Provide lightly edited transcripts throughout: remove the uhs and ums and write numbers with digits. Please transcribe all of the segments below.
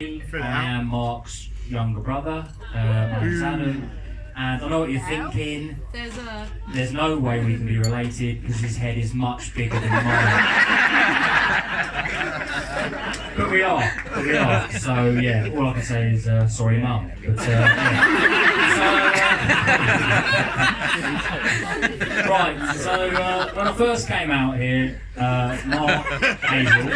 I am Mark's younger brother. My name's Adam, and I know what you're thinking. There's no way we can be related because his head is much bigger than mine. But we are. So yeah, all I can say is sorry, Mum. But right. So when I first came out here, Mark Hazel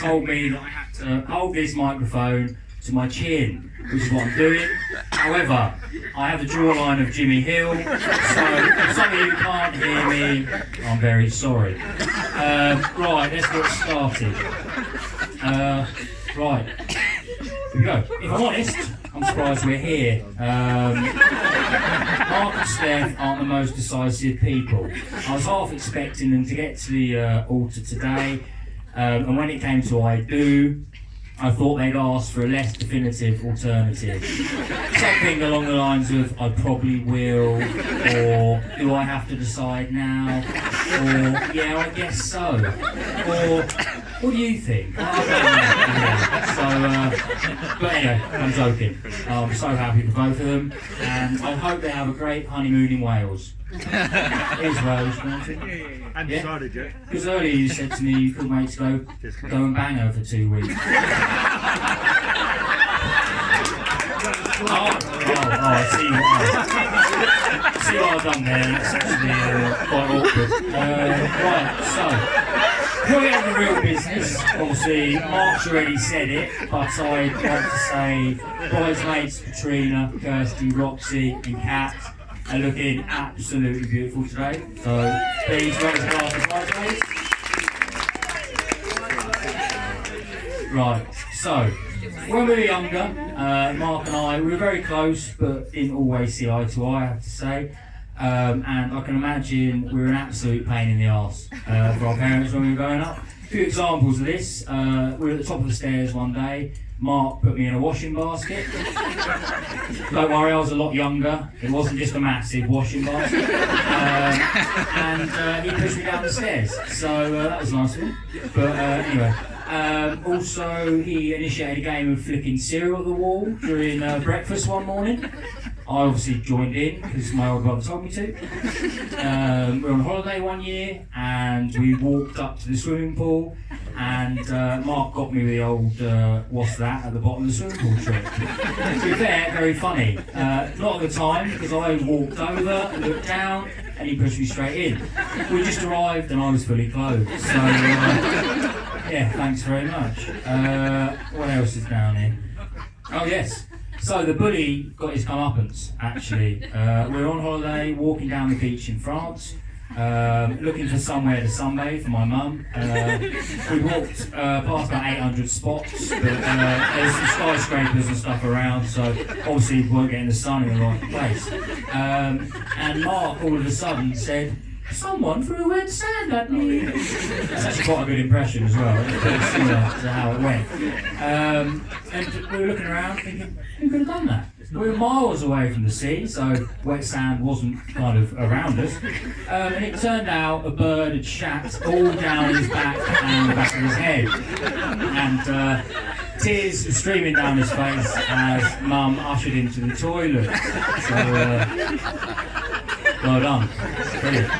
told me that I had to hold this microphone to my chin, which is what I'm doing. However, I have the jawline of Jimmy Hill, so if some of you can't hear me, I'm very sorry. Right, let's get started. Right, here we go. If I'm honest, I'm surprised we're here. Mark and Steph aren't the most decisive people. I was half expecting them to get to the altar today, and when it came to I do, I thought they'd ask for a less definitive alternative. Something along the lines of, I probably will, or do I have to decide now, or yeah, I guess so, or what do you think? I don't know. But anyway, I'm joking. I'm so happy for both of them, and I hope they have a great honeymoon in Wales. Here's Wales, And decided yet? Because earlier you said to me you couldn't wait to go and bang her for 2 weeks. I see what I've done there. It's actually quite awkward. Right, so we'll get into real business. Obviously, Mark's already said it, but I'd like to say bridesmaids Katrina, Kirsty, Roxy, and Kat are looking absolutely beautiful today. So please raise a glass of bridesmaids. Right, so when we were younger, Mark and I, we were very close, but didn't always see eye to eye, I have to say. And I can imagine we were an absolute pain in the arse for our parents when we were growing up. A few examples of this, we were at the top of the stairs one day. Mark put me in a washing basket. Don't worry, I was a lot younger. It wasn't just a massive washing basket. And he pushed me down the stairs. So that was nice of him. But anyway. Also, he initiated a game of flicking cereal at the wall during breakfast one morning. I obviously joined in because my old brother told me to. We were on holiday one year and we walked up to the swimming pool, and Mark got me with the old what's that at the bottom of the swimming pool trick. To be fair, very funny. Not at the time because I walked over and looked down and he pushed me straight in. We just arrived and I was fully clothed. So yeah, thanks very much. What else is down here? Oh yes. So the bully got his comeuppance, actually. We were on holiday, walking down the beach in France, looking for somewhere to sunbathe for my mum. We walked past about 800 spots, but there's some skyscrapers and stuff around, so obviously we weren't getting the sun in the right place. And Mark all of a sudden said, "Someone threw wet sand at me." That's actually quite a good impression as well. It's very similar to how it went. And we were looking around thinking, who could have done that? We were miles away from the sea, so wet sand wasn't kind of around us. And it turned out a bird had shat all down his back and the back of his head. And tears were streaming down his face as Mum ushered him to the toilet. So, well done. Brilliant.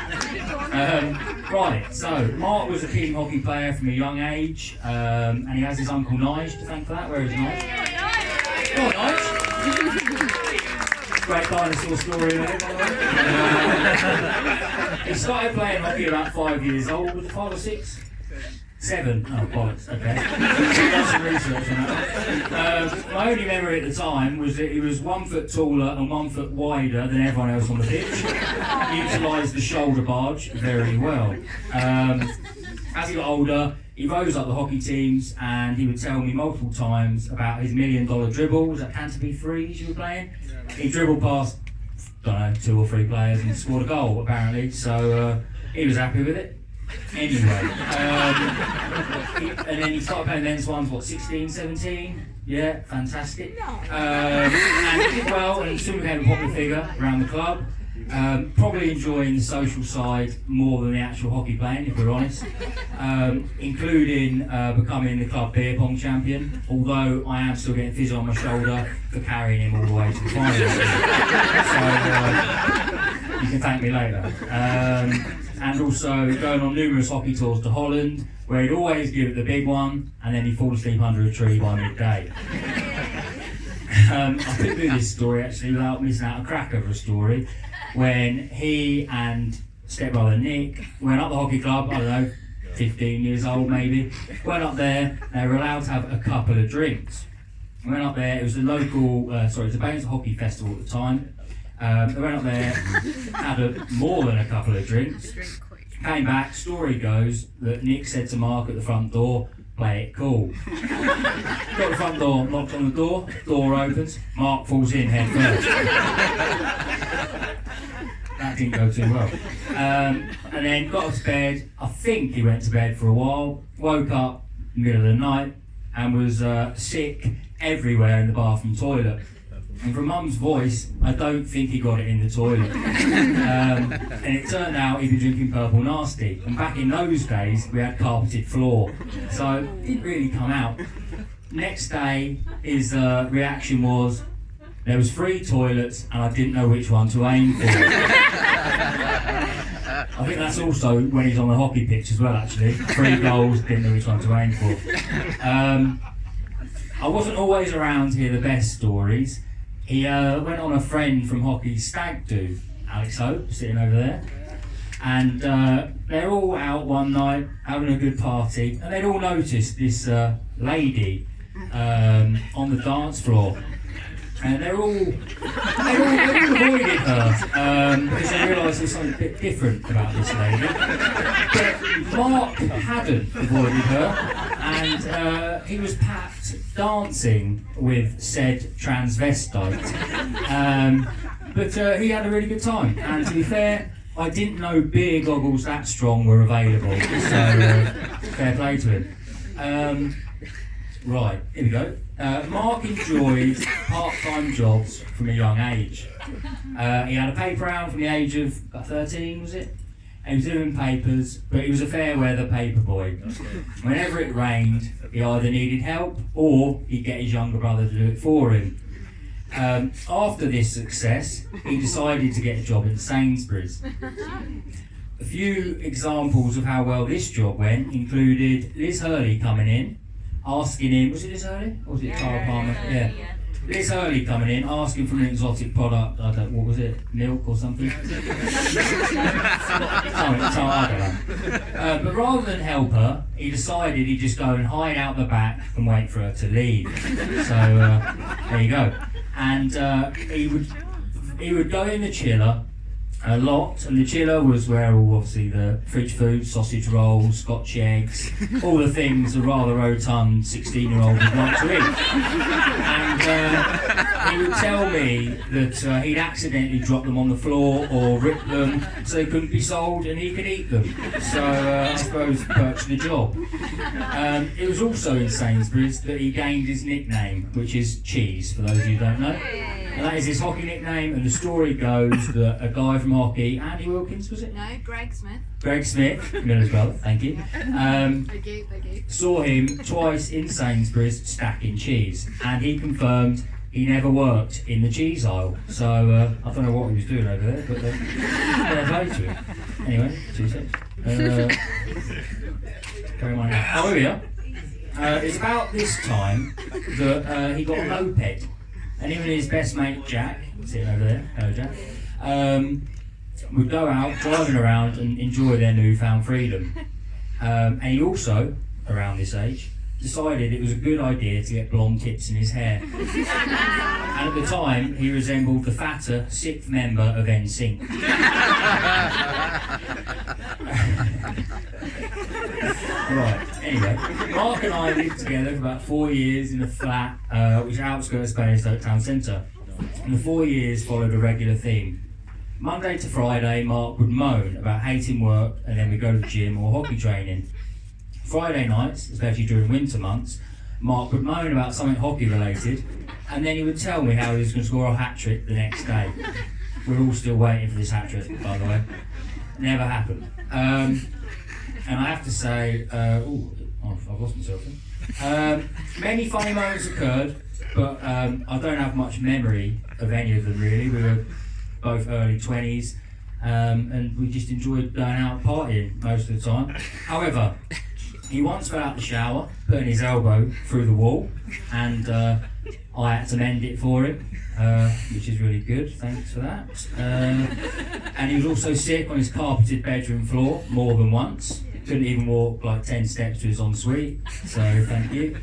Right, so Mark was a keen hockey player from a young age, and he has his uncle Nige to thank for that. Where is Nige? Oh, Nige! Great dinosaur story there, by the way. He started playing hockey about 5 years old. Was it 5 or 6? 7. Oh, bollocks, okay. Done some research on that. My only memory at the time was that he was 1 foot taller and 1 foot wider than everyone else on the pitch. He utilised the shoulder barge very well. As he got older, he rose up the hockey teams and he would tell me multiple times about his $1 million dribble. Was that Canterbury threes you were playing? He dribbled past, I don't know, 2 or 3 players and scored a goal, apparently. So he was happy with it. Anyway, and then he started playing men's ones, what, 16, 17? Yeah, fantastic. And he did well, and he soon became a popular figure around the club. Probably enjoying the social side more than the actual hockey playing, if we're honest, including becoming the club beer pong champion, although I am still getting physio on my shoulder for carrying him all the way to the final. So you can thank me later. And also going on numerous hockey tours to Holland, where he'd always give it the big one, and then he'd fall asleep under a tree by midday. I could do this story actually without missing out a cracker of a story. When he and stepbrother Nick went up the hockey club, I don't know, 15 years old maybe, went up there, they were allowed to have a couple of drinks. Went up there, it was the local, it was the Baines Hockey Festival at the time. They went up there, had more than a couple of drinks, came back, story goes that Nick said to Mark at the front door, "Play it cool." Got to the front door, knocked on the door opens, Mark falls in head first. That didn't go too well. And then got up to bed. I think he went to bed for a while, woke up in the middle of the night and was sick everywhere in the bathroom toilet. And from Mum's voice, I don't think he got it in the toilet. And it turned out he'd been drinking Purple Nasty. And back in those days, we had carpeted floor. So it didn't really come out. Next day, his reaction was, there was 3 toilets and I didn't know which one to aim for. I think that's also when he's on the hockey pitch as well, actually. 3 goals, didn't know which one to aim for. I wasn't always around to hear the best stories. He went on a friend from hockey's stag do, Alex Hope, sitting over there. And they're all out one night, having a good party, and they'd all noticed this lady on the dance floor. And they all avoided her because they realised there's something a bit different about this lady. But Mark hadn't avoided her, and he was packed dancing with said transvestite. But he had a really good time, and to be fair, I didn't know beer goggles that strong were available, so fair play to him. Right, here we go. Mark enjoyed part-time jobs from a young age. He had a paper round from the age of about 13, was it? And he was doing papers, but he was a fair weather paper boy. Whenever it rained, he either needed help or he'd get his younger brother to do it for him. After this success, he decided to get a job in Sainsbury's. A few examples of how well this job went included Liz Hurley coming in, asking him, was it Liz Hurley? Or was it Tara Palmer? Yeah. Liz Hurley coming in, asking for an exotic product, I don't know, what was it, milk or something? Something, I don't know. But rather than help her, he decided he'd just go and hide out the back and wait for her to leave. So, there you go. And he would go in the chiller a lot, and the chiller was where all obviously the fridge food, sausage rolls, Scotch eggs, all the things a rather rotund 16-year-old would like to eat. And he would tell me that he'd accidentally dropped them on the floor or ripped them so they couldn't be sold and he could eat them. So I suppose perched the job. It was also in Sainsbury's that he gained his nickname, which is Cheese, for those of you who don't know. And that is his hockey nickname, and the story goes that a guy from hockey, Andy Wilkins, was it? No, Greg Smith. Greg Smith, Miller's brother, thank you. Thank you. Saw him twice in Sainsbury's stacking cheese, and he confirmed he never worked in the cheese aisle. So I don't know what he was doing over there, but fair play to him. Anyway, 2 seconds. Carry on now. Oh, here we are. It's about this time that he got a moped. And him and his best mate Jack, sitting over there, hello Jack, would go out driving around and enjoy their newfound freedom. And he also, around this age, decided it was a good idea to get blonde tips in his hair. And at the time, he resembled the fatter 6th member of NSYNC. Right, anyway, Mark and I lived together for about 4 years in a flat which is outskirts of Bainstoke Town Centre. And the 4 years followed a regular theme. Monday to Friday, Mark would moan about hating work and then we'd go to the gym or hockey training. Friday nights, especially during winter months, Mark would moan about something hockey related and then he would tell me how he was going to score a hat-trick the next day. We're all still waiting for this hat trick, by the way. Never happened. And I have to say, I've lost myself then. Many funny moments occurred, but I don't have much memory of any of them really. We were both early 20s, and we just enjoyed going out partying most of the time. However, he once fell out the shower, putting his elbow through the wall, and I had to mend it for him, which is really good, thanks for that. And he was also sick on his carpeted bedroom floor more than once. Couldn't even walk like 10 steps to his ensuite, so thank you.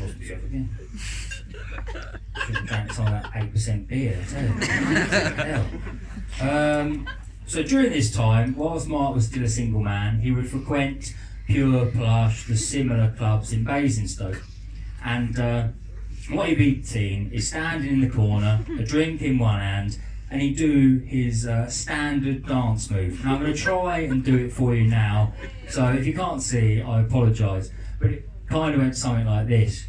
Lost myself again. Should have drank some of that 8% beer, I tell you. So during this time, whilst Mark was still a single man, he would frequent Pure, Plush, the similar clubs in Basingstoke. And what he'd be seen is standing in the corner, a drink in one hand, and he'd do his standard dance move. Now I'm going to try and do it for you now, so if you can't see, I apologise, but it kind of went something like this.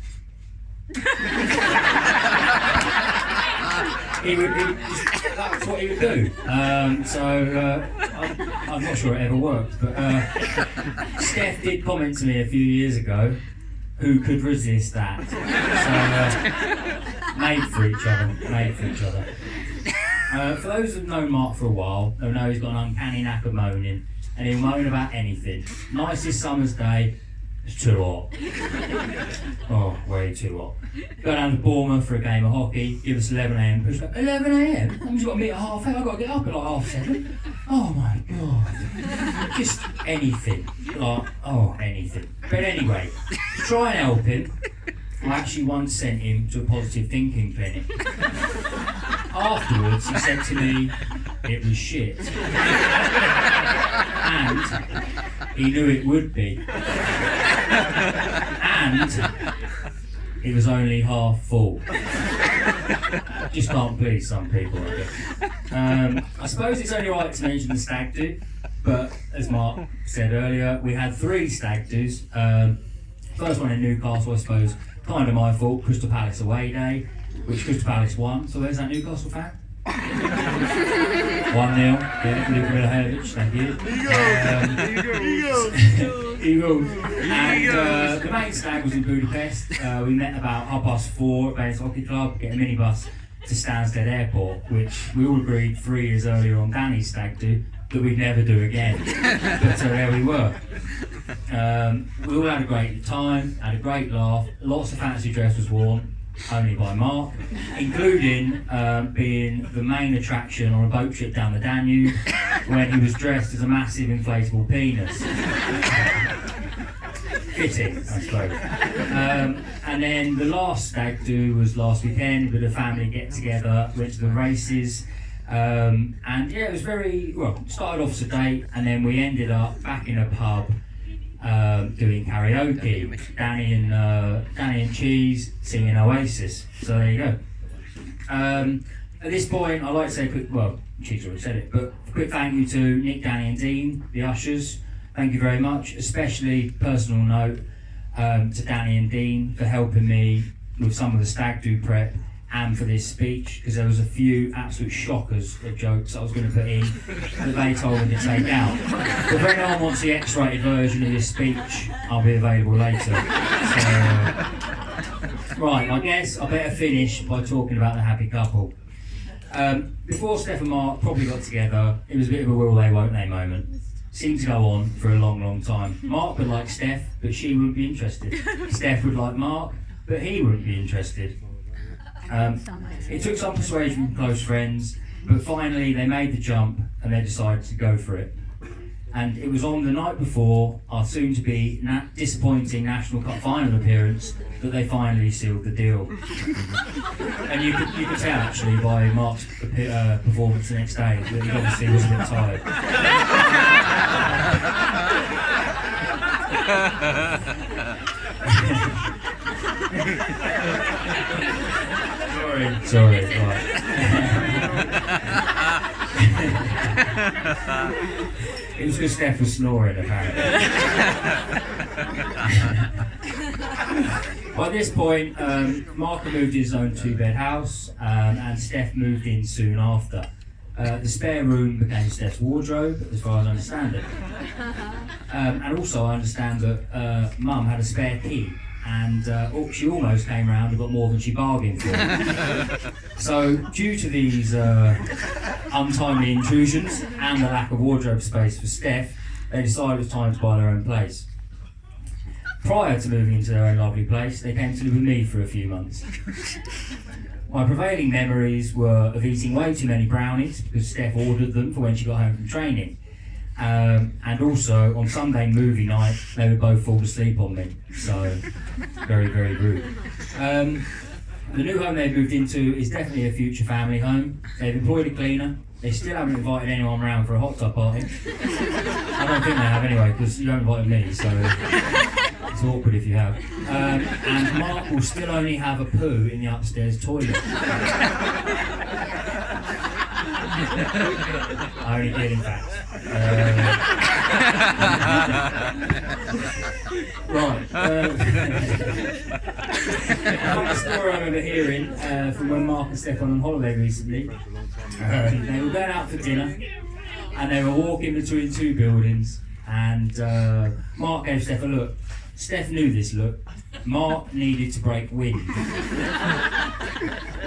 That's what he would do. I'm not sure it ever worked, but Steph did comment to me a few years ago, who could resist that? So made for each other. For those who've known Mark for a while, they'll know he's got an uncanny knack of moaning, and he'll moan about anything. Nicest summer's day, it's too hot. Oh, way too hot. Go down to Bournemouth for a game of hockey, give us 11 a.m. Push back, 11 a.m? I've just got to meet at 8:30, I've got to get up at like 7:30. Oh my God. Just anything. Anything. But anyway, to try and help him, I actually once sent him to a positive thinking clinic. Afterwards, he said to me, it was shit. And he knew it would be. And it was only half full. Just can't please some people, I guess. I suppose it's only right to mention the stag do, but as Mark said earlier, we had 3 stag do's. First one in Newcastle, I suppose, kind of my fault, Crystal Palace away day, which Crystal Palace won. So where's that Newcastle fan? 1-0, yeah, Luka Milojevic, thank you. Eagles. And the main stag was in Budapest. We met about 4:30 at Baines Hockey Club, get a minibus to Stansted Airport, which we all agreed 3 years earlier on Danny's stag do that we'd never do again. But there we were. We all had a great time, had a great laugh, lots of fancy dress was worn, only by Mark, including being the main attraction on a boat trip down the Danube when he was dressed as a massive inflatable penis. Fitting, I suppose. And then the last stag do was last weekend with a family get together, went to the races, and yeah, it was started off sedate, and then we ended up back in a pub doing karaoke. Danny and Cheese singing Oasis. So there you go. At this point, I'd like to say Cheese already said it, but a quick thank you to Nick, Danny and Dean, the ushers. Thank you very much. Especially personal note to Danny and Dean for helping me with some of the stag do prep and for this speech, because there was a few absolute shockers of jokes I was going to put in that they told me to take out. But if anyone wants the X-rated version of this speech, I'll be available later. So, right, I guess I better finish by talking about the happy couple. Before Steph and Mark probably got together, it was a bit of a will they won't they moment. Seemed to go on for a long, long time. Mark would like Steph, but she wouldn't be interested. Steph would like Mark, but he wouldn't be interested. It took some persuasion from close friends, but finally they made the jump and they decided to go for it. And it was on the night before our soon-to-be disappointing National Cup final appearance that they finally sealed the deal. And you could tell actually by Mark's performance the next day that he obviously was a bit tired. Sorry, right. It was because Steph was snoring, apparently. By this point, Mark had moved his own 2-bed house, and Steph moved in soon after. The spare room became Steph's wardrobe, as far as I understand it. And also I understand that Mum had a spare key, and she almost came round and got more than she bargained for. So, due to these untimely intrusions and the lack of wardrobe space for Steph, they decided it was time to buy their own place. Prior to moving into their own lovely place, they came to live with me for a few months. My prevailing memories were of eating way too many brownies because Steph ordered them for when she got home from training. And also, on Sunday movie night, they would both fall asleep on me. So, very, very rude. The new home they've moved into is definitely a future family home. They've employed a cleaner. They still haven't invited anyone around for a hot tub party. I don't think they have anyway, because you haven't invited me, so it's awkward if you have. And Mark will still only have a poo in the upstairs toilet. I only did, in fact. Right. A story I remember hearing from when Mark and Steph went on holiday recently. They were going out for dinner, and they were walking between two buildings, and Mark gave Steph a look. Steph knew this look. Mark needed to break wind.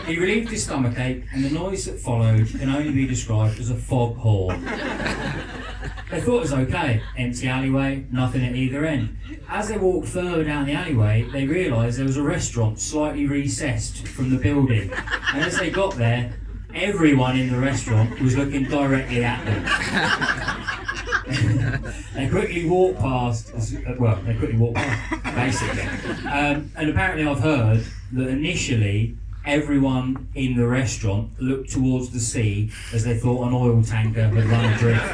He relieved his stomachache, and the noise that followed can only be described as a foghorn. They thought it was okay. Empty alleyway, nothing at either end. As they walked further down the alleyway, they realised there was a restaurant slightly recessed from the building. And as they got there, everyone in the restaurant was looking directly at them. They quickly walked past, basically. And apparently I've heard that initially everyone in the restaurant looked towards the sea as they thought an oil tanker had run adrift.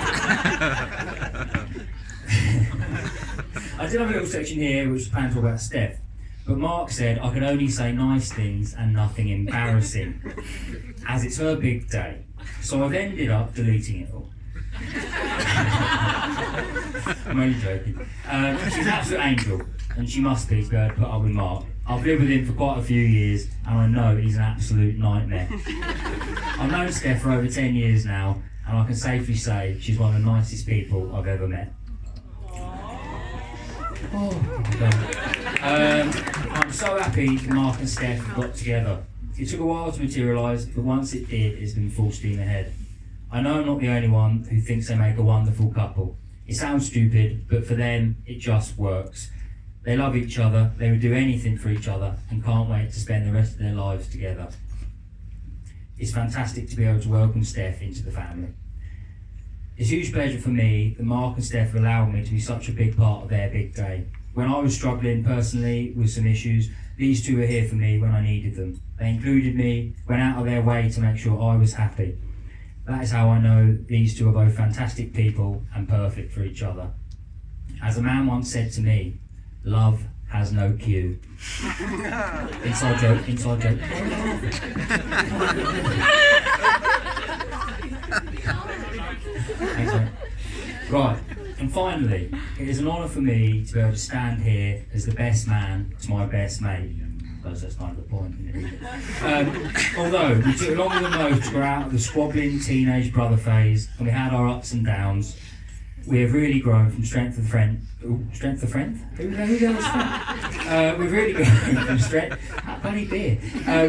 I did have a little section here which was planned to talk about Steph, but Mark said I could only say nice things and nothing embarrassing, as it's her big day. So I've ended up deleting it all. I'm only joking. She's an absolute angel, and she must be to put up with Mark. I've lived with him for quite a few years, and I know he's an absolute nightmare. I've known Steph for over 10 years now, and I can safely say she's one of the nicest people I've ever met. I'm so happy that Mark and Steph got together. It took a while to materialise, but once it did, it's been full steam ahead. I know I'm not the only one who thinks they make a wonderful couple. It sounds stupid, but for them, it just works. They love each other, they would do anything for each other, and can't wait to spend the rest of their lives together. It's fantastic to be able to welcome Steph into the family. It's a huge pleasure for me that Mark and Steph allowed me to be such a big part of their big day. When I was struggling personally with some issues, these two were here for me when I needed them. They included me, went out of their way to make sure I was happy. That is how I know these two are both fantastic people and perfect for each other. As a man once said to me, love has no cue. Inside joke, inside joke. Thanks, mate. Right, and finally, it is an honour for me to be able to stand here as the best man to my best mate. That's kind of the point, isn't it? Although we took longer than most to grow out of the squabbling teenage brother phase, and we had our ups and downs, we have really grown from strength to friend. Strength to friend? Who goes friend? We've really grown from strength. That bloody beer.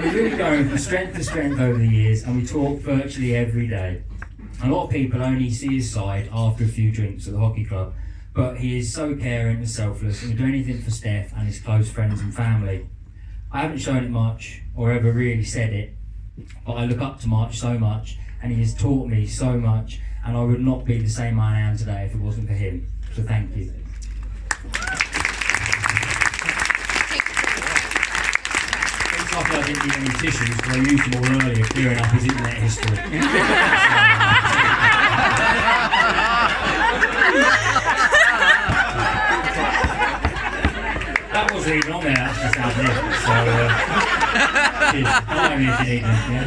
We've really grown from strength to strength over the years, and we talk virtually every day. A lot of people only see his side after a few drinks at the hockey club, but he is so caring and selfless, and would do anything for Steph and his close friends and family. I haven't shown it much, or ever really said it, but I look up to Mark so much, and he has taught me so much, and I would not be the same man I am today if it wasn't for him. So thank you. Looks like I didn't need any tissues, but I used them all earlier, clearing up his internet history. That wasn't even on there, that's just out there. So, cheers. Don't me if you need them, yeah?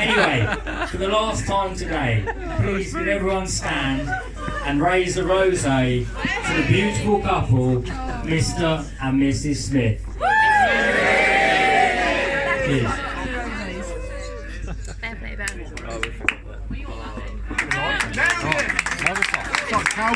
Anyway, for the last time today, please could everyone stand and raise the rosé to the beautiful couple, Mr. and Mrs. Smith. Cheers. Fair play, Ben. It's like cow.